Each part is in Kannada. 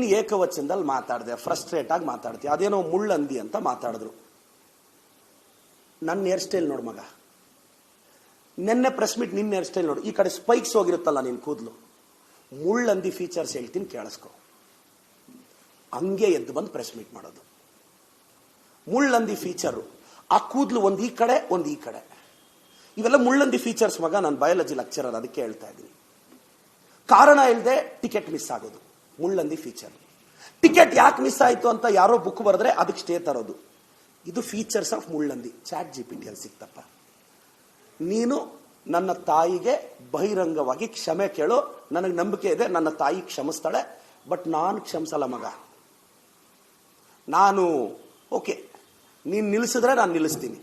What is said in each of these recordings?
ನೀನು ಏಕವಚನದಲ್ಲಿ ಮಾತಾಡಿದೆ, ಫ್ರಸ್ಟ್ರೇಟ್ ಆಗಿ ಮಾತಾಡ್ತೀಯ, ಅದೇನೋ ಮುಳ್ಳಂದಿ ಅಂತ ಮಾತಾಡಿದ್ರು. ನನ್ನ ಹೇರ್ ಸ್ಟೈಲ್ ನೋಡು ಮಗ, ನೆನ್ನೆ ಪ್ರೆಸ್ ಮೀಟ್ ನಿನ್ನ ಹೇರ್ ಸ್ಟೈಲ್ ನೋಡು, ಈ ಕಡೆ ಸ್ಪೈಕ್ಸ್ ಹೋಗಿರುತ್ತಲ್ಲ ನಿನ್ನ ಕೂದಲು, ಮುಳ್ಳಂದಿ ಫೀಚರ್ಸ್ ಹೇಳ್ತೀನಿ ಕೇಳಿಸ್ಕೊ. ಹಂಗೆ ಎದ್ದು ಬಂದು ಪ್ರೆಸ್ ಮೀಟ್ ಮಾಡೋದು. ಮುಳ್ಳಂದಿ ಫೀಚರು, ಆ ಕೂದಲು ಒಂದು ಈ ಕಡೆ ಒಂದು ಈ ಕಡೆ, ಇವೆಲ್ಲ ಮುಳ್ಳಂದಿ ಫೀಚರ್ಸ್ ಮಗ. ನಾನು ಬಯಾಲಜಿ ಲೆಕ್ಚರರ್, ಅದಕ್ಕೆ ಹೇಳ್ತಾ ಇದ್ದೀನಿ. ಕಾರಣ ಇಲ್ಲದೆ ಟಿಕೆಟ್ ಮಿಸ್ ಆಗೋದು ಮುಳ್ಳಂದಿ ಫೀಚರ್. ಟಿಕೆಟ್ ಯಾಕೆ ಮಿಸ್ ಆಯ್ತು ಅಂತ ಯಾರೋ ಬುಕ್ ಬರೆದ್ರೆ ಅದಕ್ಕೆ ಸ್ಟೇ ತರೋದು, ಇದು ಫೀಚರ್ಸ್ ಆಫ್ ಮುಳ್ಳಂದಿ. ChatGPT ಅಲ್ಲಿ ಸಿಕ್ತಪ್ಪ. ನೀನು ನನ್ನ ತಾಯಿಗೆ ಬಹಿರಂಗವಾಗಿ ಕ್ಷಮೆ ಕೇಳು, ನನಗೆ ನಂಬಿಕೆ ಇದೆ ನನ್ನ ತಾಯಿ ಕ್ಷಮಿಸ್ತಾಳೆ, ಬಟ್ ನಾನು ಕ್ಷಮಿಸಲ್ಲ ಮಗ. ನಾನು ಓಕೆ, ನೀನು ನಿಲ್ಲಿಸಿದ್ರೆ ನಾನು ನಿಲ್ಲಿಸ್ತೀನಿ.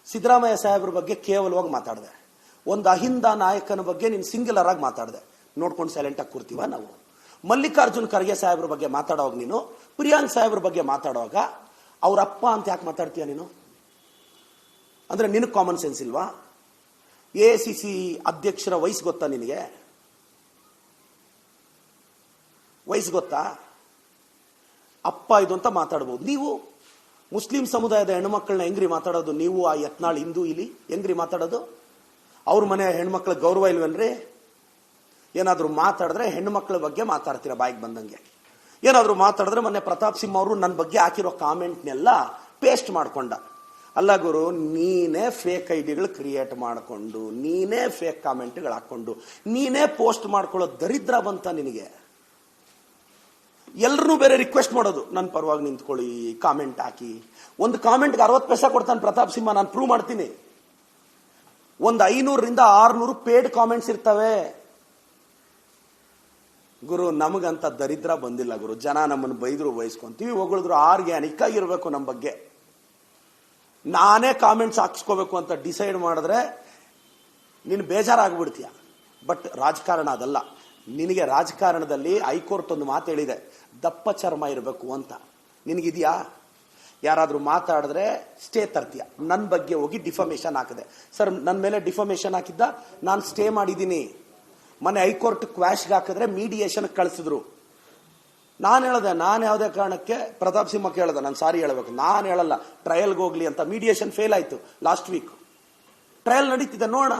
ಸಿದ್ದರಾಮಯ್ಯ ಸಾಹೇಬ್ರ ಬಗ್ಗೆ ಕೇವಲವಾಗಿ ಮಾತಾಡಿದೆ, ಒಂದು ಅಹಿಂದ ನಾಯಕನ ಬಗ್ಗೆ ನೀನು ಸಿಂಗ್ಯುಲರ್ ಆಗಿ ಮಾತಾಡಿದೆ, ನೋಡ್ಕೊಂಡು ಸೈಲೆಂಟ್ ಆಗಿ ಕೂರ್ತೀವ ನಾವು. ಮಲ್ಲಿಕಾರ್ಜುನ್ ಖರ್ಗೆ ಸಾಹೇಬ್ರ ಬಗ್ಗೆ ಮಾತಾಡೋವಾಗ ನೀನು, ಪ್ರಿಯಾಂಕ್ ಸಾಹೇಬ್ರ ಬಗ್ಗೆ ಮಾತಾಡುವಾಗ ಅವ್ರ ಅಪ್ಪ ಅಂತ ಯಾಕೆ ಮಾತಾಡ್ತೀಯ ನೀನು? ಅಂದ್ರೆ ನಿನಗೆ ಕಾಮನ್ ಸೆನ್ಸ್ ಇಲ್ವಾ? AICC ಅಧ್ಯಕ್ಷರ ವಯಸ್ಸು ಗೊತ್ತಾ ನಿನಗೆ? ವಯಸ್ಸು ಗೊತ್ತಾ? ಅಪ್ಪ ಇದು ಅಂತ ಮಾತಾಡ್ಬೋದು. ನೀವು ಮುಸ್ಲಿಂ ಸಮುದಾಯದ ಹೆಣ್ಮಕ್ಳನ್ನ ಹೆಂಗ್ರಿ ಮಾತಾಡೋದು? ನೀವು ಆ ಯತ್ನಾಳ್ ಹಿಂದೂ ಇಲ್ಲಿ ಹೆಂಗ್ರಿ ಮಾತಾಡೋದು? ಅವ್ರ ಮನೆ ಹೆಣ್ಮಕ್ಳ ಗೌರವ ಇಲ್ವೇನ್ರಿ? ಏನಾದ್ರು ಮಾತಾಡಿದ್ರೆ ಹೆಣ್ಮಕ್ಳ ಬಗ್ಗೆ ಮಾತಾಡ್ತೀರಾ ಬಾಯಿಗೆ ಬಂದಂಗೆ. ಏನಾದ್ರು ಮಾತಾಡಿದ್ರೆ ಮೊನ್ನೆ ಪ್ರತಾಪ್ ಸಿಂಹ ಅವರು ನನ್ನ ಬಗ್ಗೆ ಹಾಕಿರೋ ಕಾಮೆಂಟ್ನೆಲ್ಲ ಪೇಸ್ಟ್ ಮಾಡ್ಕೊಂಡ. ಅಲ್ಲ ಗುರು, ನೀನೇ ಫೇಕ್ ಐಡಿಗಳು ಕ್ರಿಯೇಟ್ ಮಾಡಿಕೊಂಡು, ನೀನೇ ಫೇಕ್ ಕಾಮೆಂಟ್ಗಳು ಹಾಕೊಂಡು, ನೀನೇ ಪೋಸ್ಟ್ ಮಾಡ್ಕೊಳ್ಳೋ ದರಿದ್ರ ಬಂತ ನಿನಗೆ. ಎಲ್ಲರೂ ಬೇರೆ ರಿಕ್ವೆಸ್ಟ್ ಮಾಡೋದು, ನನ್ನ ಪರವಾಗಿ ನಿಂತ್ಕೊಳ್ಳಿ, ಕಾಮೆಂಟ್ ಹಾಕಿ. ಒಂದು ಕಾಮೆಂಟ್ಗೆ 60 ಪೈಸೆ ಕೊಡ್ತಾನೆ ಪ್ರತಾಪ್ ಸಿಂಹ, ನಾನು ಪ್ರೂವ್ ಮಾಡ್ತೀನಿ. ಒಂದು 500ರಿಂದ 600 ಪೇಡ್ ಕಾಮೆಂಟ್ಸ್ ಇರ್ತವೆ. ಗುರು, ನಮಗಂತ ದರಿದ್ರ ಬಂದಿಲ್ಲ ಗುರು. ಜನ ನಮ್ಮನ್ನು ಬೈದ್ರು ಬಯಸ್ಕೊಂತೀವಿ, ಹೊಗಳಿದ್ರು ಆರ್ಗ್ಯಾನಿಕ್ ಆಗಿರ್ಬೇಕು ನಮ್ಮ ಬಗ್ಗೆ. ನಾನೇ ಕಾಮೆಂಟ್ಸ್ ಹಾಕ್ಸ್ಕೋಬೇಕು ಅಂತ ಡಿಸೈಡ್ ಮಾಡಿದ್ರೆ ನೀನು ಬೇಜಾರಾಗ್ಬಿಡ್ತೀಯ. ಬಟ್ ರಾಜಕಾರಣ ಅದಲ್ಲ. ನಿನಗೆ ರಾಜಕಾರಣದಲ್ಲಿ ಹೈಕೋರ್ಟ್ ಒಂದು ಮಾತು ಹೇಳಿದೆ, ದಪ್ಪ ಚರ್ಮ ಇರಬೇಕು ಅಂತ. ನಿನಗಿದೆಯಾ? ಯಾರಾದ್ರೂ ಮಾತಾಡಿದ್ರೆ ಸ್ಟೇ ತರ್ತೀಯ. ನನ್ನ ಬಗ್ಗೆ ಹೋಗಿ ಡಿಫಮೇಷನ್ ಹಾಕಿದೆ. ಸರ್, ನನ್ನ ಮೇಲೆ ಡಿಫಮೇಷನ್ ಹಾಕಿದ್ದ, ನಾನು ಸ್ಟೇ ಮಾಡಿದ್ದೀನಿ. ಮೊನ್ನೆ ಹೈಕೋರ್ಟ್ ಕ್ವಾಶ್ಗೆ ಹಾಕಿದ್ರೆ ಮೀಡಿಯೇಷನ್ ಕಳಿಸಿದ್ರು. ನಾನು ಹೇಳ್ದೆ, ನಾನು ಯಾವುದೇ ಕಾರಣಕ್ಕೆ ಪ್ರತಾಪ್ ಸಿಂಹ ಕೇಳ್ದೆ, ನಾನು ಸಾರಿ ಹೇಳ್ಬೇಕು, ನಾನು ಹೇಳಲ್ಲ, ಟ್ರಯಲ್ಗೆ ಹೋಗ್ಲಿ ಅಂತ. ಮೀಡಿಯೇಷನ್ ಫೇಲ್ ಆಯ್ತು ಲಾಸ್ಟ್ ವೀಕ್. ಟ್ರಯಲ್ ನಡೀತಿದೆ ನೋಡೋಣ.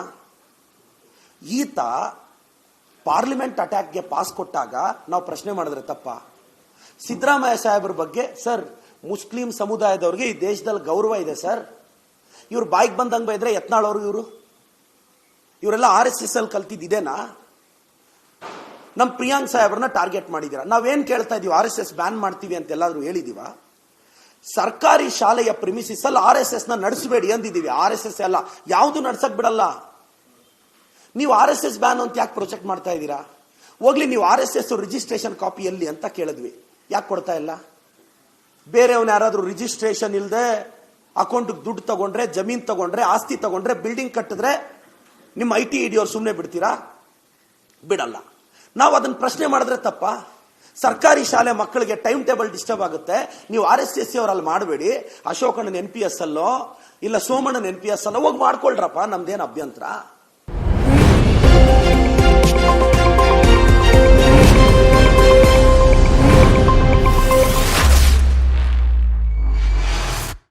ಈತ ಪಾರ್ಲಿಮೆಂಟ್ ಅಟ್ಯಾಕ್ಗೆ ಪಾಸ್ ಕೊಟ್ಟಾಗ ನಾವು ಪ್ರಶ್ನೆ ಮಾಡಿದ್ರೆ ತಪ್ಪ? ಸಿದ್ದರಾಮಯ್ಯ ಸಾಹೇಬ್ರ ಬಗ್ಗೆ, ಸರ್ ಮುಸ್ಲಿಂ ಸಮುದಾಯದವ್ರಿಗೆ ಈ ದೇಶದಲ್ಲಿ ಗೌರವ ಇದೆ ಸರ್, ಇವ್ರು ಬಾಯಿಗೆ ಬಂದಂಗೆ ಬೈದ್ರೆ ಯತ್ನಾಳ್ ಅವರು ಇವರೆಲ್ಲ RSS ಅಲ್ಲಿ ಕಲ್ತಿದ್ದೇನಾ? ನಮ್ಮ ಪ್ರಿಯಾಂಕ್ ಸಾಹೇಬ್ರನ್ನ ಟಾರ್ಗೆಟ್ ಮಾಡಿದ್ದೀರಾ. ನಾವೇನ್ ಕೇಳ್ತಾ ಇದೀವಿ? RSS ಬ್ಯಾನ್ ಮಾಡ್ತೀವಿ ಅಂತ ಎಲ್ಲಾದ್ರೂ ಹೇಳಿದೀವ? ಸರ್ಕಾರಿ ಶಾಲೆಯ ಪ್ರಿಮಿಸಿಸ್ ಅಲ್ಲಿ RSS ನ ನಡೆಸಬೇಡಿ ಅಂದಿದ್ದೀವಿ. RSS ಎಲ್ಲ ಯಾವುದು ನಡ್ಸಕ್ ಬಿಡಲ್ಲ. ನೀವು RSS ಬ್ಯಾನ್ ಅಂತ ಯಾಕೆ ಪ್ರೊಜೆಕ್ಟ್ ಮಾಡ್ತಾ ಇದ್ದೀರಾ? ಹೋಗ್ಲಿ, ನೀವು RSS ರಿಜಿಸ್ಟ್ರೇಷನ್ ಕಾಪಿ ಎಲ್ಲಿ ಅಂತ ಕೇಳಿದ್ವಿ, ಯಾಕೆ ಕೊಡ್ತಾ ಇಲ್ಲ? ಬೇರೆಯವನ್ನ ಯಾರಾದ್ರೂ ರಿಜಿಸ್ಟ್ರೇಷನ್ ಇಲ್ಲದೆ ಅಕೌಂಟ್ಗೆ ದುಡ್ಡು ತಗೊಂಡ್ರೆ, ಜಮೀನ್ ತಗೊಂಡ್ರೆ, ಆಸ್ತಿ ತಗೊಂಡ್ರೆ, ಬಿಲ್ಡಿಂಗ್ ಕಟ್ಟಿದ್ರೆ ನಿಮ್ಮ IT ಹಿಡಿಯೋರು ಸುಮ್ಮನೆ ಬಿಡ್ತೀರಾ? ಬಿಡಲ್ಲ. ನಾವು ಅದನ್ನ ಪ್ರಶ್ನೆ ಮಾಡಿದ್ರೆ ತಪ್ಪ? ಸರ್ಕಾರಿ ಶಾಲೆ ಮಕ್ಕಳಿಗೆ ಟೈಮ್ ಟೇಬಲ್ ಡಿಸ್ಟರ್ಬ್ ಆಗುತ್ತೆ, ನೀವು RSS ಅವರಲ್ಲಿ ಮಾಡಬೇಡಿ, ಅಶೋಕಣ್ಣನ NPS ಅಲ್ಲೋ ಇಲ್ಲ ಸೋಮಣ್ಣನ NPS ಅಲ್ಲೋ ಹೋಗಿ ಮಾಡ್ಕೊಳ್ರಪ್ಪ, ನಮ್ದೇನು ಅಭ್ಯಂತರ?